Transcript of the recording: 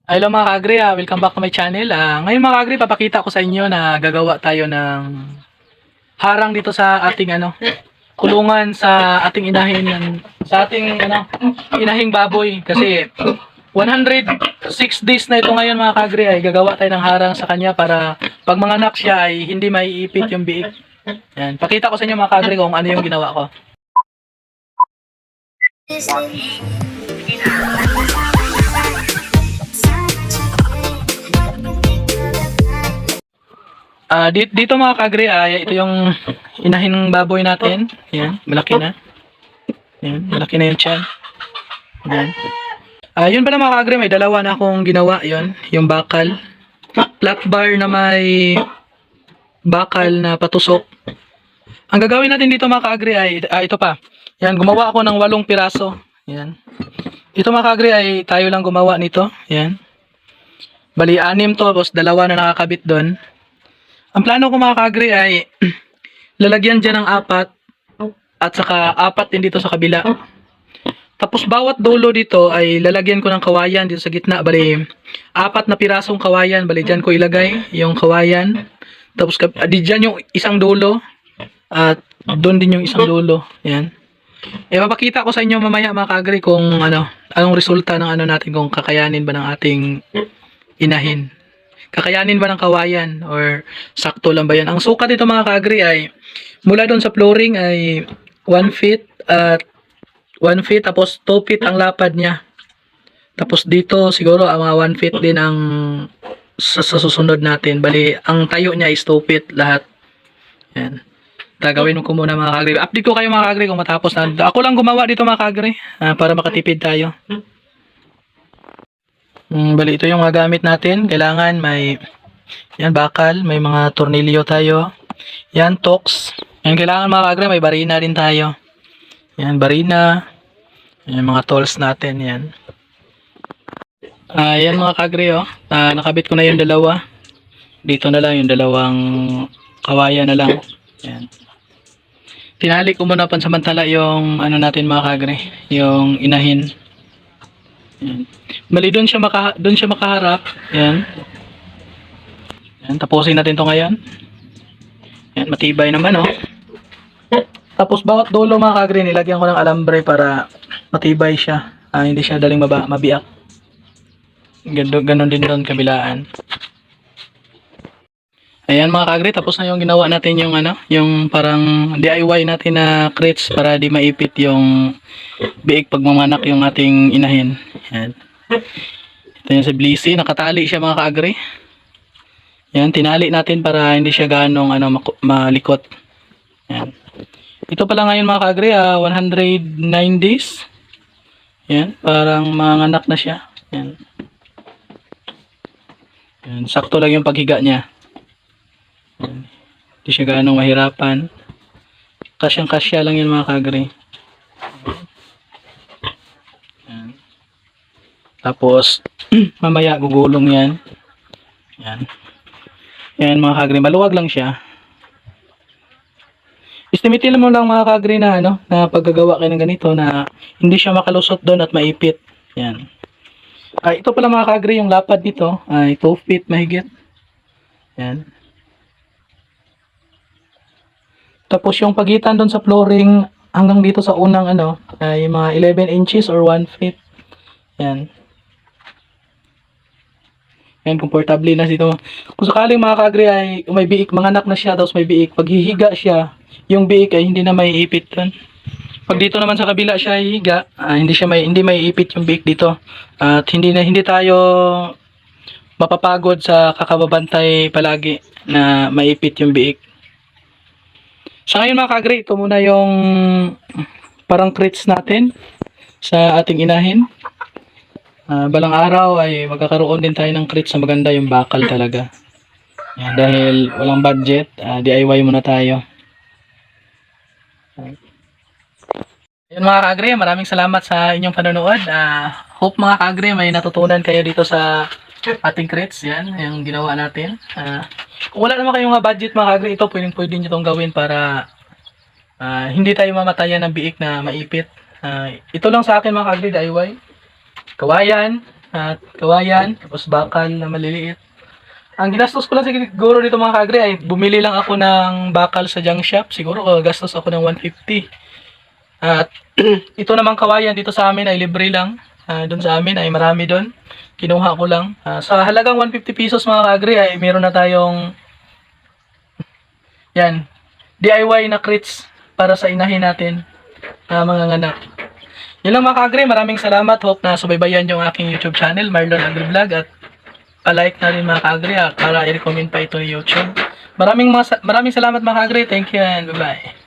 Hello mga kaagri, welcome back to my channel. Ngayon mga kaagri, papakita ko sa inyo na gagawa tayo ng harang dito sa ating kulungan sa ating inahing baboy kasi 106 days na ito ngayon mga kaagri ay gagawa tayo ng harang sa kanya para pag manganak siya ay hindi maiipit yung biik. Yan, pakita ko sa inyo mga kaagri kung ano yung ginawa ko. Dito mga kagri, ito yung inahin baboy natin. Yan, malaki na. Yan, malaki na yung tiyan. Yan. Yun pala mga kagri, may dalawa na akong ginawa. Yun, yung bakal. Flat bar na may bakal na patusok. Ang gagawin natin dito mga kagri ay, ito pa. Yan, gumawa ako ng 8 piraso. Yan. Ito mga kagri ay tayo lang gumawa nito. Yan. Bali, 6 to, tapos 2 na nakakabit doon. Ang plano ko mga kaagri ay lalagyan dyan ng 4 at saka 4 din dito sa kabila. Tapos bawat dulo dito ay lalagyan ko ng kawayan dito sa gitna. Bali, 4 na pirasong kawayan. Bali, dyan ko ilagay yung kawayan. Tapos dyan yung isang dulo at doon din yung isang dulo. Yan. Papakita ko sa inyo mamaya mga kaagri kung anong resulta ng natin, kung kakayanin ba ng ating inahin. Kakayanin ba ng kawayan or sakto lang ba yan? Ang sukat dito mga kaagri ay mula doon sa flooring ay 1 feet at 1 feet tapos 2 feet ang lapad niya. Tapos dito siguro mga 1 feet din ang sa susunod natin. Bali, ang tayo niya is 2 feet lahat. Yan. Gagawin ko muna mga kaagri. Update ko kayo mga kaagri kung matapos na. Ako lang gumawa dito mga kaagri para makatipid tayo. Bali, ito yung mga gamit natin. Kailangan may bakal, may mga tornilyo tayo. Yan, tox. Yan, kailangan mga kaagri, may barina din tayo. Yan, barina. Yan, mga tools natin. Yan. Yan mga kaagri, nakabit ko na yung dalawa. Dito na lang yung dalawang kawayan na lang. Yan. Tinali ko muna pansamantala yung natin mga kaagri, yung inahin. Yan. Bali, doon siya makaharap. Yan. Yan, tapusin natin to ngayon. Yan, matibay naman, Tapos bawat dulo mga kaagri, nilagyan ko ng alambre para matibay siya. Hindi siya daling mabiyak. Ganon din doon kabilaan. Ayan mga kaagri, tapos na yung ginawa natin yung yung parang DIY natin na crates para di maipit yung biik pag mamanak yung ating inahin. Yan. Ito yung si Blissy, nakatali siya mga kaagri. Yan, tinali natin para hindi siya ganong malikot. Yan. Ito pala ngayon mga kaagri, 109 days. Yan, parang manganak na siya. Yan. Yan, sakto lang yung paghiga niya. Yan. Hindi siya ganong mahirapan. Kasyang-kasya lang yan mga kaagri. Yan. Tapos, mamaya gugulong yan. Yan. Yan mga kaagri, maluwag lang siya. Estimate mo lang mga kaagri na na paggagawa kayo ng ganito na hindi siya makalusot doon at maipit. Yan. Ito pala mga kaagri, yung lapad nito ay 2 feet mahigit. Yan. Tapos yung pagitan doon sa flooring hanggang dito sa unang ay mga 11 inches or 1 feet. Yan. Yan, komportable na dito. Kung sakaling mga kaagri ay may biik, manganak na siya, tapos may biik, pag hihiga siya, yung biik ay hindi na may ipit doon. Pag dito naman sa kabila siya hihiga, hindi may ipit yung biik dito. At hindi tayo mapapagod sa kakababantay palagi na maipit yung biik. Sa ngayon mga kaagri, ito muna yung parang crates natin sa ating inahin. Balang araw ay magkakaroon din tayo ng crates na maganda, yung bakal talaga. Yan, dahil walang budget, DIY muna tayo. Yan mga kaagri, maraming salamat sa inyong panonood. Hope mga kaagri may natutunan kayo dito sa ating crates. Yan, yung ginawa natin. Kung wala naman kayong budget mga kaagri, ito pwede nyo itong gawin para hindi tayo mamatayan ng biik na maipit. Ito lang sa akin mga kaagri, DIY. Kawayan, at kawayan, tapos bakal na maliliit. Ang ginastos ko lang siguro dito mga kaagri ay bumili lang ako ng bakal sa junk shop. Siguro gastos ako ng 150. At ito namang kawayan dito sa amin ay libre lang. Doon sa amin ay marami doon. Kinuha ko lang. Sa halagang 150 pesos mga kaagri ay meron na tayong yan, DIY na crates para sa inahin natin na mga nganak. Yun lang mga kaagri, maraming salamat. Hope na subaybayan yung aking YouTube channel, Marlon Agri Vlog, at palike na rin mga kaagri para i-recommend pa ito ni YouTube. Maraming salamat mga kaagri. Thank you and bye-bye.